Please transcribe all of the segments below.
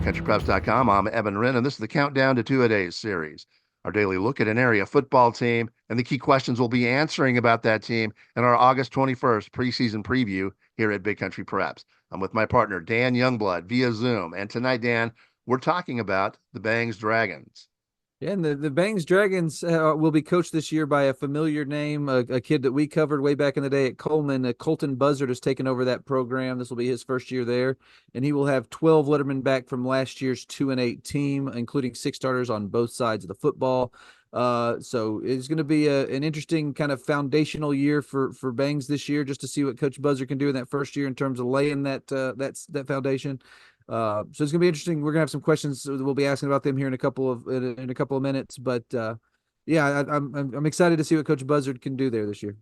BigCountryPreps.com. I'm Evan Wren, and this is the Countdown to Two-A-Days series, our daily look at an area football team and the key questions we'll be answering about that team in our August 21st preseason preview here at Big Country Preps. I'm with my partner, Dan Youngblood, via Zoom. And tonight, Dan, we're talking about the Bangs Dragons. Yeah, and the Bangs Dragons will be coached this year by a familiar name, a kid that we covered way back in the day at Coleman. Colton Buzzard has taken over that program. This will be his first year there, and he will have 12 lettermen back from last year's 2-8 team, including 6 starters on both sides of the football. So it's going to be an interesting kind of foundational year for Bangs this year, just to see what Coach Buzzard can do in that first year in terms of laying that foundation. So it's gonna be interesting. We're gonna have some questions that we'll be asking about them here in a couple of minutes. But yeah, I'm excited to see what Coach Buzzard can do there this year.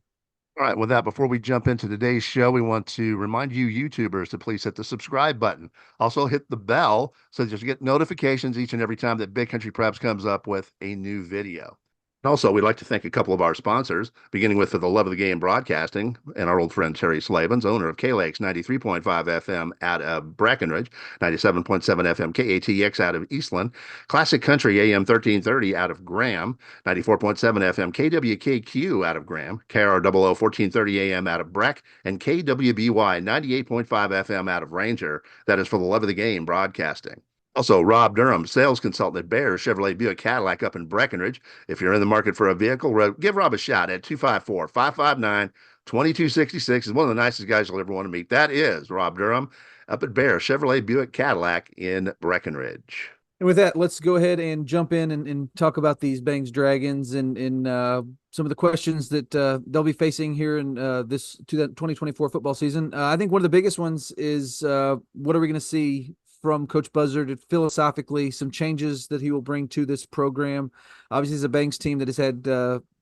All right, with that, before we jump into today's show, we want to remind you YouTubers to please hit the subscribe button. Also hit the bell so that you get notifications each and every time that Big Country Preps comes up with a new video. And also, we'd like to thank a couple of our sponsors, beginning with For the Love of the Game Broadcasting and our old friend Terry Slavens, owner of KLAX 93.5 FM out of Breckenridge, 97.7 FM KATX out of Eastland, Classic Country AM 1330 out of Graham, 94.7 FM KWKQ out of Graham, KROO 1430 AM out of Breck, and KWBY 98.5 FM out of Ranger. That is For the Love of the Game Broadcasting. Also, Rob Durham, sales consultant at Bear Chevrolet Buick Cadillac up in Breckenridge. If you're in the market for a vehicle, give Rob a shout at 254-559-2266. He's one of the nicest guys you'll ever want to meet. That is Rob Durham up at Bear Chevrolet Buick Cadillac in Breckenridge. And with that, let's go ahead and jump in and talk about these Bangs Dragons and some of the questions that they'll be facing here in this 2024 football season. I think one of the biggest ones is what are we going to see from Coach Buzzard philosophically, some changes that he will bring to this program. Obviously, it's a Bangs team that has had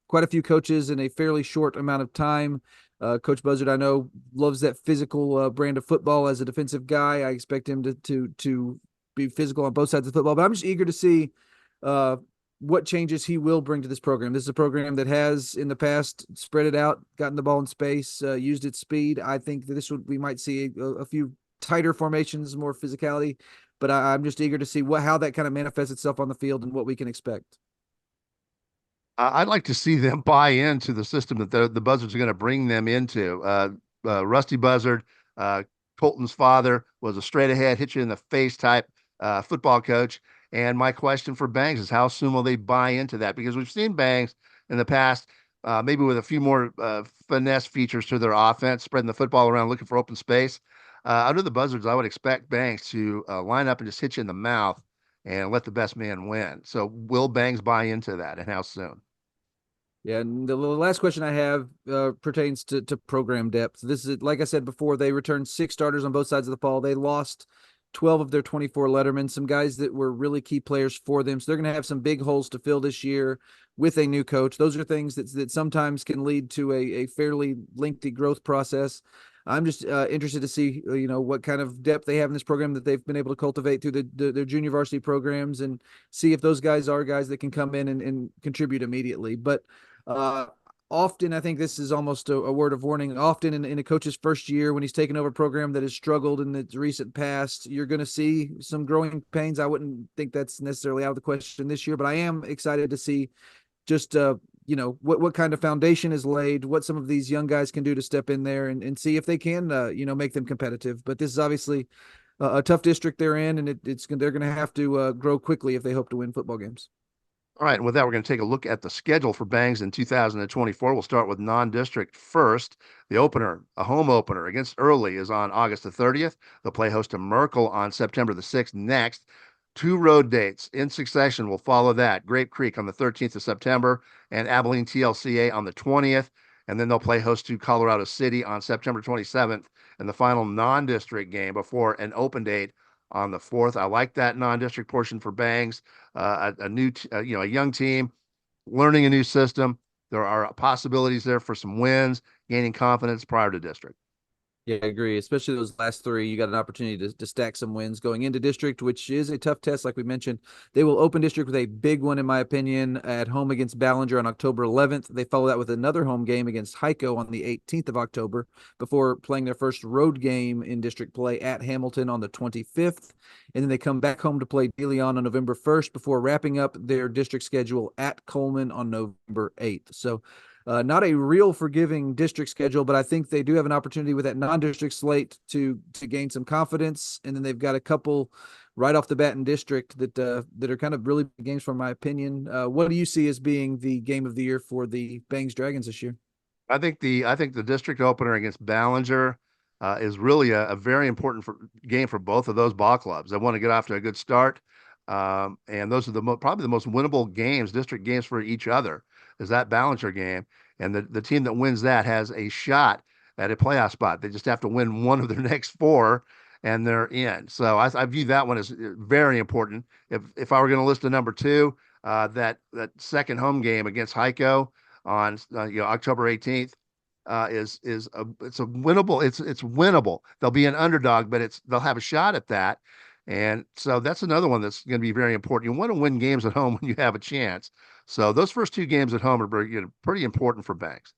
quite a few coaches in a fairly short amount of time. Coach Buzzard, I know, loves that physical brand of football as a defensive guy. I expect him to be physical on both sides of the football, but I'm just eager to see what changes he will bring to this program. This is a program that has in the past spread it out, gotten the ball in space, used its speed. I think that we might see a few tighter formations, more physicality, but I'm just eager to see how that kind of manifests itself on the field and what we can expect. I'd like to see them buy into the system that the Buzzards are going to bring them into. Rusty Buzzard, Colton's father, was a straight ahead, hit you in the face type football coach. And my question for Bangs is how soon will they buy into that? Because we've seen Bangs in the past, maybe with a few more finesse features to their offense, spreading the football around, looking for open space. Under the Buzzards, I would expect Bangs to line up and just hit you in the mouth and let the best man win. So will Bangs buy into that, and how soon? Yeah, and the last question I have pertains to program depth. This is, like I said before, they returned 6 starters on both sides of the ball. They lost 12 of their 24 lettermen, some guys that were really key players for them. So they're going to have some big holes to fill this year with a new coach. Those are things that sometimes can lead to a fairly lengthy growth process. I'm just interested to see, what kind of depth they have in this program that they've been able to cultivate through their junior varsity programs, and see if those guys are guys that can come in and contribute immediately. But often, I think this is almost a word of warning. Often in a coach's first year, when he's taken over a program that has struggled in the recent past, you're going to see some growing pains. I wouldn't think that's necessarily out of the question this year, but I am excited to see just what kind of foundation is laid, what some of these young guys can do to step in there and see if they can make them competitive. But this is obviously a tough district they're in, and they're going to have to grow quickly if they hope to win football games. All right, and with that, we're going to take a look at the schedule for Bangs in 2024. We'll start with non-district first. The opener, a home opener against Early, is on August the 30th. They'll play host to Merkel on September the 6th next. 2 road dates in succession will follow that. Grape Creek on the 13th of September and Abilene TLCA on the 20th. And then they'll play host to Colorado City on September 27th and the final non-district game before an open date on the 4th. I like that non-district portion for Bangs. A young team, learning a new system. There are possibilities there for some wins, gaining confidence prior to district. Yeah, I agree. Especially those last three, you got an opportunity to stack some wins going into district, which is a tough test. Like we mentioned, they will open district with a big one, in my opinion, at home against Ballinger on October 11th. They follow that with another home game against Heiko on the 18th of October before playing their first road game in district play at Hamilton on the 25th. And then they come back home to play De Leon on November 1st before wrapping up their district schedule at Coleman on November 8th. So not a real forgiving district schedule, but I think they do have an opportunity with that non-district slate to gain some confidence. And then they've got a couple right off the bat in district that are kind of really big games, from my opinion. What do you see as being the game of the year for the Bangs Dragons this year? I think the district opener against Ballinger is really a very important game for both of those ball clubs. They want to get off to a good start, and those are probably the most winnable games, district games for each other. Is that Ballinger game, and the team that wins that has a shot at a playoff spot. They just have to win one of their next four, and they're in. So I view that one as very important. If I were going to list a number two, that second home game against Heiko on October 18th it's a winnable, it's winnable. They'll be an underdog, but they'll have a shot at that. And so that's another one that's going to be very important. You want to win games at home when you have a chance. So those first two games at home are pretty important for Banks.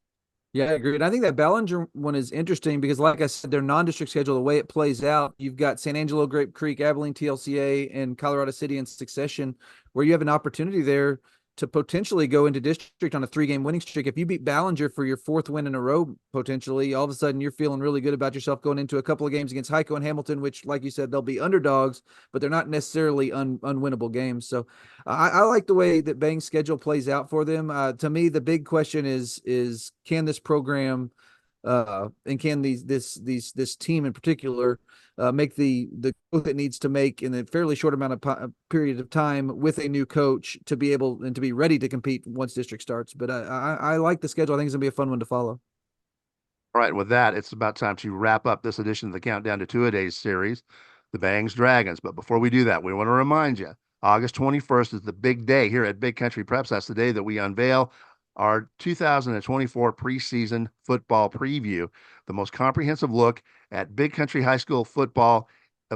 Yeah, I agree. And I think that Ballinger one is interesting because, like I said, their non-district schedule, the way it plays out, you've got San Angelo, Grape Creek, Abilene, TLCA, and Colorado City in succession, where you have an opportunity there to potentially go into district on a 3-game winning streak. If you beat Ballinger for your 4th win in a row, potentially, all of a sudden you're feeling really good about yourself going into a couple of games against Heiko and Hamilton, which, like you said, they'll be underdogs, but they're not necessarily unwinnable games. So I like the way that Bang's schedule plays out for them. To me, the big question is can this program and can this team in particular make the growth it needs to make in a fairly short amount of period of time with a new coach to be able and to be ready to compete once district starts. But I like the schedule. I think it's gonna be a fun one to follow. All right, with that, it's about time to wrap up this edition of the Countdown to Two-A-Days series, the Bangs Dragons. But before we do that, we want to remind you, August 21st is the big day here at Big Country Preps. That's the day that we unveil our 2024 preseason football preview, the most comprehensive look at Big Country High School football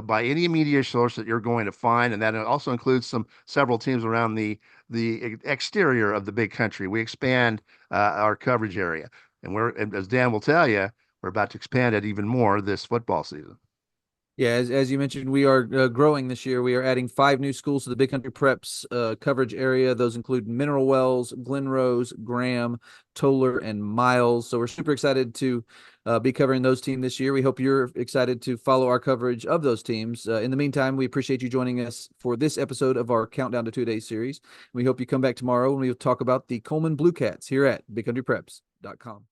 by any media source that you're going to find, and that also includes several teams around the exterior of the Big Country. We expand our coverage area. And as Dan will tell you, we're about to expand it even more this football season. Yeah, as you mentioned, we are growing this year. We are adding 5 new schools to the Big Country Preps coverage area. Those include Mineral Wells, Glen Rose, Graham, Toller, and Miles. So we're super excited to be covering those teams this year. We hope you're excited to follow our coverage of those teams. In the meantime, we appreciate you joining us for this episode of our Countdown to Two-A-Days series. We hope you come back tomorrow and we'll talk about the Coleman Blue Cats here at BigCountryPreps.com.